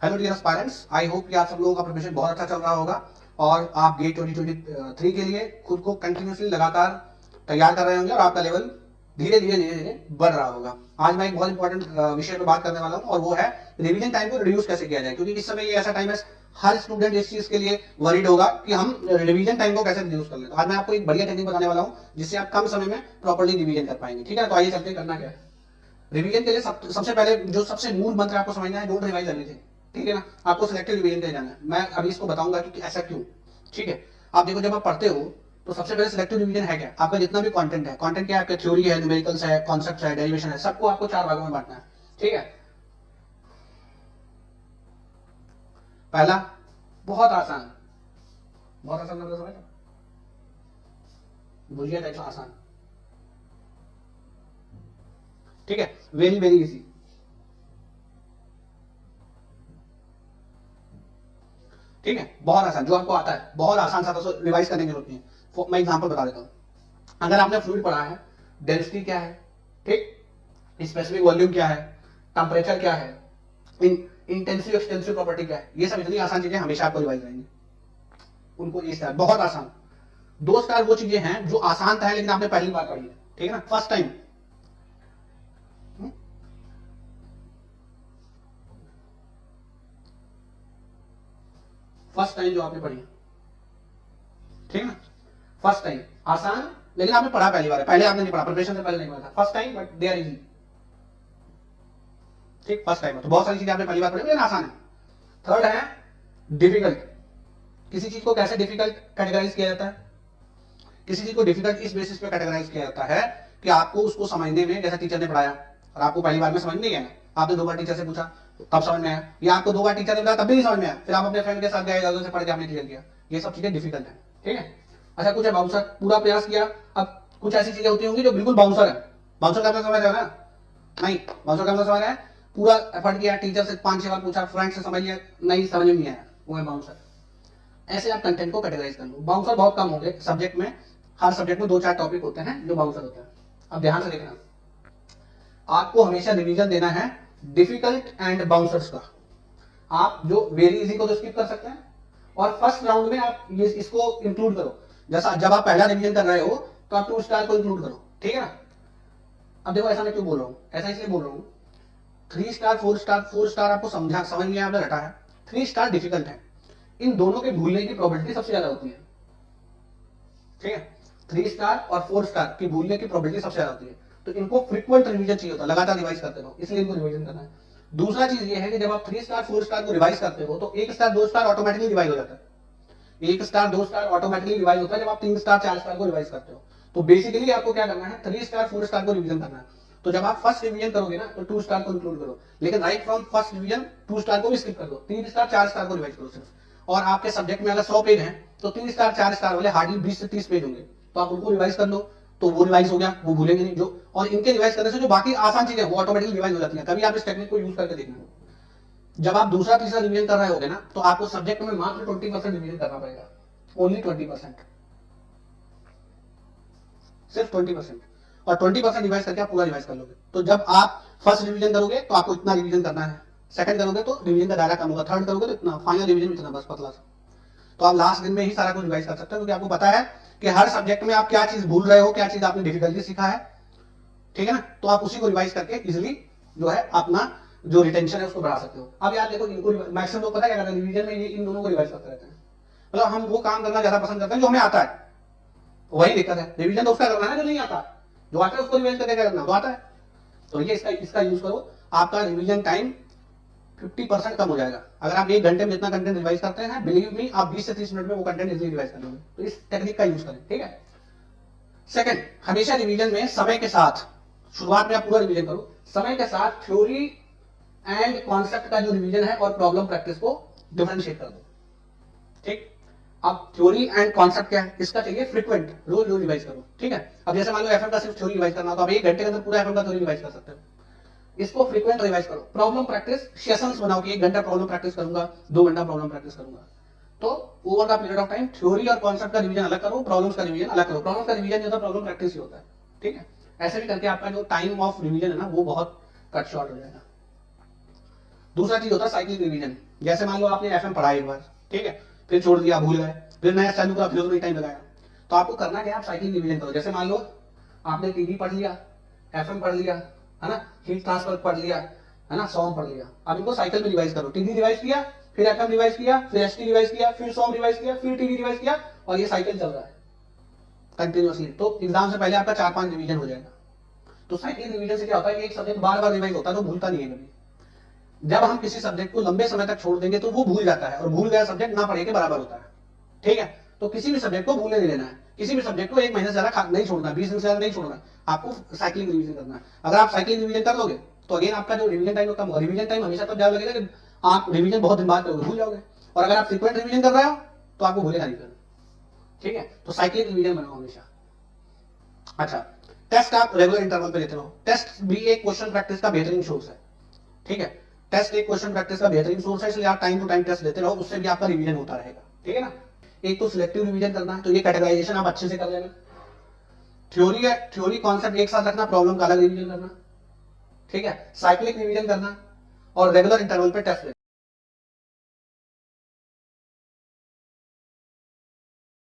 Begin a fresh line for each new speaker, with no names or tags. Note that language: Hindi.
Hello dear aspirants, I hope कि आप सब लोगों का प्रिपरेशन बहुत अच्छा चल रहा होगा और आप गेट 2023 के लिए खुद को कंटिन्यूसली लगातार तैयार कर रहे होंगे और आपका लेवल धीरे धीरे धीरे धीरे बढ़ रहा होगा। आज मैं एक बहुत इंपॉर्टेंट विषय पर बात करने वाला हूं और वो है रिवीजन टाइम को रिड्यूस कैसे किया जाए, क्योंकि इस समय ये ऐसा टाइम है हर स्टूडेंट इस चीज के लिए वरीड होगा कि हम रिवीजन टाइम को कैसे रिड्यूस कर लें। तो आज मैं आपको एक बढ़िया टेक्निक बताने वाला हूं जिससे आप कम समय में प्रॉपर्ली रिवीजन कर पाएंगे। ठीक है, तो आइए चलते करना क्या है। रिवीजन के लिए सबसे पहले जो सबसे मूल मंत्र आपको समझना है, डोंट रिवाइज एवरीथिंग। ठीक है ना, आपको सिलेक्टिव रिवीजन के लिए जाना है। मैं अभी इसको बताऊंगा कि ऐसा क्यों। ठीक है, आप देखो जब आप पढ़ते हो तो सबसे पहले सिलेक्टिव रिवीजन है क्या, आपका जितना भी कंटेंट है, कंटेंट क्या है, आपका थ्योरी है, न्यूमेरिकल्स है, कॉन्सेप्ट्स है, डेरिवेशन है, सबको आपको 4 भागों में बांटना है। ठीक है, पहला बहुत आसान, बहुत आसान मतलब समझ, बुझिया टाइप आसान। ठीक है, वेरी वेरी इजी। ठीक है, बहुत आसान, जो आपको आता है बहुत आसान सा, तो रिवाइज करने की जरूरत नहीं है। मैं एग्जांपल बता देता हूं। अगर आपने फ्लूइड पढ़ा है, डेंसिटी क्या है, ठीक, स्पेसिफिक वॉल्यूम क्या है, टेम्परेचर क्या है, इंटेंसिव एक्सटेंसिव प्रॉपर्टी क्या है, ये सब इतनी आसान चीजें हमेशा आपको रिवाइज रहेंगी। उनको ये स्टार बहुत आसान, 2 स्टार वो चीजें हैं जो आसान था लेकिन आपने पहली बार पढ़ी है। ठीक है ना, फर्स्ट टाइम। फर्स्ट टाइम जो आपने पढ़ी, ठीक है ना, फर्स्ट टाइम आसान, लेकिन आपने पढ़ा पहली बार है, पहले आपने नहीं पढ़ा, प्रिपरेशन से पहले नहीं पढ़ा था। First time but they are easy. ठीक, फर्स्ट टाइम तो बहुत सारी चीजें आपने पहली बार पढ़ी लेकिन आसान है। थर्ड है डिफिकल्ट। किसी चीज को कैसे डिफिकल्ट कैटेगराइज किया जाता है, किसी चीज को डिफिकल्ट इस बेसिस पे कैटेगराइज किया जाता है कि आपको उसको समझने में, जैसे टीचर ने पढ़ाया और आपको पहली बार में समझ नहीं आया, आपने 2 बार टीचर से पूछा तब समझ में आया, या आपको 2 बार टीचर ने बताया तब भी नहीं समझ में आया, फिर आप अपने फ्रेंड के साथ गए, से पढ़ के आपने क्लियर किया। ये सब चीजें डिफिकल्ट है। ठीक है, अच्छा कुछ है बाउंसर, पूरा प्रयास किया। अब कुछ ऐसी चीजें होती होंगी जो बिल्कुल बाउंसर है। बाउंसर का समझ रहे हो ना, नहीं बाउंसर का समझ रहा है, पूरा एफर्ट किया, टीचर से 5-6 बार पूछा, फ्रेंड से समझ लिया, नहीं समझ में नहीं आया, वो है बाउंसर। ऐसे आप कंटेंट को कैटेगराइज कर लो। बाउंसर बहुत कम होंगे सब्जेक्ट में, हर सब्जेक्ट में 2-4 टॉपिक होते हैं जो बाउंसर होते हैं। अब ध्यान से देखना, आपको हमेशा रिवीजन देना है डिफिकल्ट एंड बाउंसर्स का। आप जो वेरी इजी को तो स्किप कर सकते हैं और फर्स्ट राउंड में आप ये इसको इंक्लूड करो। जैसा जब आप पहला रिवीजन कर रहे हो तो आप 2 स्टार को इंक्लूड करो। ठीक है ना, अब देखो ऐसा मैं क्यों बोल रहा हूं, ऐसा इसलिए बोल रहा हूं, 3 स्टार 4 स्टार आपको समझ में आपने रटा है, 3 स्टार डिफिकल्ट है। इन दोनों के भूलने की प्रोबेबिलिटी सबसे ज्यादा होती है। ठीक है, 3 स्टार और 4 स्टार की भूलने की प्रोबेबिलिटी सबसे ज्यादा होती है, तो इनको फ्रीक्वेंट रिवीजन चाहिए होता है, लगातार रिवाइज करते रहो, इसलिए इनको रिवीजन करना है। दूसरा चीज ये है कि जब आप 3 स्टार 4 स्टार को रिवाइज करते हो तो 1 स्टार 2 स्टार ऑटोमेटिकली रिवाइज हो जाता है। 1 स्टार 2 स्टार ऑटोमेटिकली रिवाइज होता है जब आप 3 स्टार 4 स्टार को रिवाइज करते हो। तो बेसिकली आपको क्या करना है, 3 स्टार 4 स्टार को रिवीजन करना है। तो जब आप फर्स्ट रिवीजन करोगे ना तो 2 स्टार को इंक्लूड करो, लेकिन right from first revision 2 star को भी स्किप कर दो, 3 स्टार 4 स्टार को रिवाइज करो सिर्फ। और आपके सब्जेक्ट में अगर 100 पेज हैं तो 3 स्टार 4 स्टार वाले हार्डली 20 से 30 पेज होंगे, तो आप उनको रिवाइज कर लो, तो वो रिवाइज हो गया, वो भूलेंगे नहीं जो। और इनके रिवाइज करने से जो बाकी आसान चीजें वो ऑटोमेटिकली रिवाइज हो जाती हैं। कभी आप इस टेक्निक को यूज करके देखना, जब आप दूसरा तीसरा रिवीजन कर रहे होगे ना तो आपको सब्जेक्ट में मात्र 20% रिवीजन करना पड़ेगा, ओनली 20%, सिर्फ 20%, और 20% रिवाइज करके आप पूरा रिवाइज कर लोगे। तो जब आप फर्स्ट रिवीजन करोगे तो आपको इतना रिवीजन करना है, सेकंड करोगे तो रिवीजन का दायरा कम होगा, थर्ड करोगे तो इतना, फाइनल रिवीजन इतना बस पतला सा। तो आप लास्ट दिन में ही सारा कुछ रिवाइज कर सकते हो, क्योंकि आपको पता है कि हर सब्जेक्ट में आप क्या चीज भूल रहे हो, क्या चीज आपने डिफिकल्टी सीखा है। ठीक है ना, तो आप उसी को रिवाइज करके इजिली जो है अपना जो रिटेंशन है उसको बढ़ा सकते हो। अब यार देखो, इनको मैक्सिमम लोग पता है क्या करते हैं, रिवीजन में इन दोनों को रिवाइज करते रहते हैं। मतलब हम वो काम करना ज्यादा पसंद करते हैं जो हमें आता है, वही दिक्कत है। रिवीजन तो उसका करना है जो नहीं आता, जो आता है उसको रिवाइज करके क्या करना, तो आता है। तो ये इसका यूज करो, आपका रिवीजन टाइम 50% कम हो जाएगा। अगर आप 1 घंटे में जितना कंटेंट रिवाइज करते हैं, बिलीव मी आप 20 से 30 मिनट में वो कंटेंट इजीली रिवाइज कर लोगे। तो इस टेक्निक का यूज करें। ठीक है, सेकंड, हमेशा रिवीजन में समय के साथ, शुरुआत में आप पूरा रिवीजन करो, समय के साथ थ्योरी एंड कॉन्सेप्ट का जो रिवीजन है और प्रॉब्लम प्रैक्टिस को डिफरेंशिएट कर दो। ठीक, अब थ्योरी एंड कॉन्सेप्ट क्या है, इसका चाहिए फ्रीक्वेंट, रोज रोज रिवाइज करो। ठीक है, अब जैसे मान लो एफएम का सिर्फ थ्योरी रिवाइज करना, तो आप 1 घंटे के अंदर पूरा एफएम का थ्योरी रिवाइज कर सकते हो। इसको फ्रीक्वेंट रिवाइज करो। प्रॉब्लम प्रैक्टिस सेशंस बनाओ कि 1 घंटा प्रॉब्लम प्रैक्टिस करूंगा, 2 घंटा प्रॉब्लम प्रैक्टिस करूंगा। तो over the period of time theory और कॉन्सेप्ट का रिवीजन अलग करो, प्रॉब्लम्स का रिवीजन अलग करो। प्रॉब्लम्स का रिवीजन जो होता है प्रॉब्लम प्रैक्टिस ही होता है। ठीक है, ऐसे भी करके आपका जो टाइम ऑफ रिवीजन है ना वो बहुत कट शॉर्ट हो जाएगा। दूसरा चीज होता है साइक्लिक रिवीजन। जैसे मान लो आपने एफएम पढ़ा एक बार, ठीक है, फिर छोड़ दिया, भूल गए, फिर नया चालू करा, फिर उसमें टाइम लगाया। तो आपको करना क्या है, आप साइकिल रिवीजन करो। जैसे मान लो आपने टीवी पढ़ लिया, एफएम पढ़ लिया, है ना, हीट ट्रांसफर पढ़ लिया, है ना, सॉन्ग पढ़ लिया, अब इनको साइकिल में रिवाइज करो। टीवी रिवाइज किया, फिर एफएम रिवाइज किया, फिर एसटी रिवाइज किया, फिर सॉन्ग रिवाइज किया, फिर टीवी रिवाइज किया, और ये साइकिल चल रहा है कंटिन्यूअसली। तो एग्जाम से पहले आपका 4-5 रिवीजन हो जाएगा। तो साइकिल रिवीजन से क्या होता है कि एक सब्जेक्ट बार बार रिवाइज होता है तो भूलता नहीं है कभी। जब हम किसी सब्जेक्ट को लंबे समय तक छोड़ देंगे तो वो भूल जाता है, और भूल गया सब्जेक्ट ना पढ़े के बराबर होता है, ठीक है। तो किसी भी सब्जेक्ट को भूलने नहीं देना है, किसी भी सब्जेक्ट को 1 महीने से ज्यादा नहीं छोड़ना, 20 दिन से ज्यादा नहीं छोड़ना, आपको साइक्लिंग रिवीजन करना है। अगर आप साइक्लिंग रिवीजन कर लोगे तो अगेन आपका जो रिवीजन टाइम कम होगा। रिवीजन टाइम हमेशा तब ज्यादा लगेगा जब आप रिवीजन बहुत दिन बाद करोगे, भूल जाओगे। और अगर आप फ्रीक्वेंट रिवीजन कर रहे हो तो आपको भूलेगा नहीं फिर, ठीक है। तो साइक्लिंग रिवीजन बनाओ हमेशा। अच्छा, टेस्ट आप रेगुलर इंटरवल पे लेते रहो। टेस्ट भी एक क्वेश्चन प्रैक्टिस का बेहतरीन सोर्स है, ठीक है। टेस्ट एक क्वेश्चन प्रैक्टिस का बेहतरीन सोर्स है, इसलिए आप टाइम टू टाइम टेस्ट लेते रहो, उससे भी आपका रिवीजन होता रहेगा, ठीक है ना। एक तो सिलेक्टिव रिवीजन करना है, तो ये कैटेगराइजेशन आप अच्छे से कर लेना। थ्योरी है, थ्योरी कॉन्सेप्ट एक साथ रखना, प्रॉब्लम का अलग रिवीजन करना, ठीक है। साइक्लिक रिवीजन करना और रेगुलर इंटरवल पे टेस्ट लेना।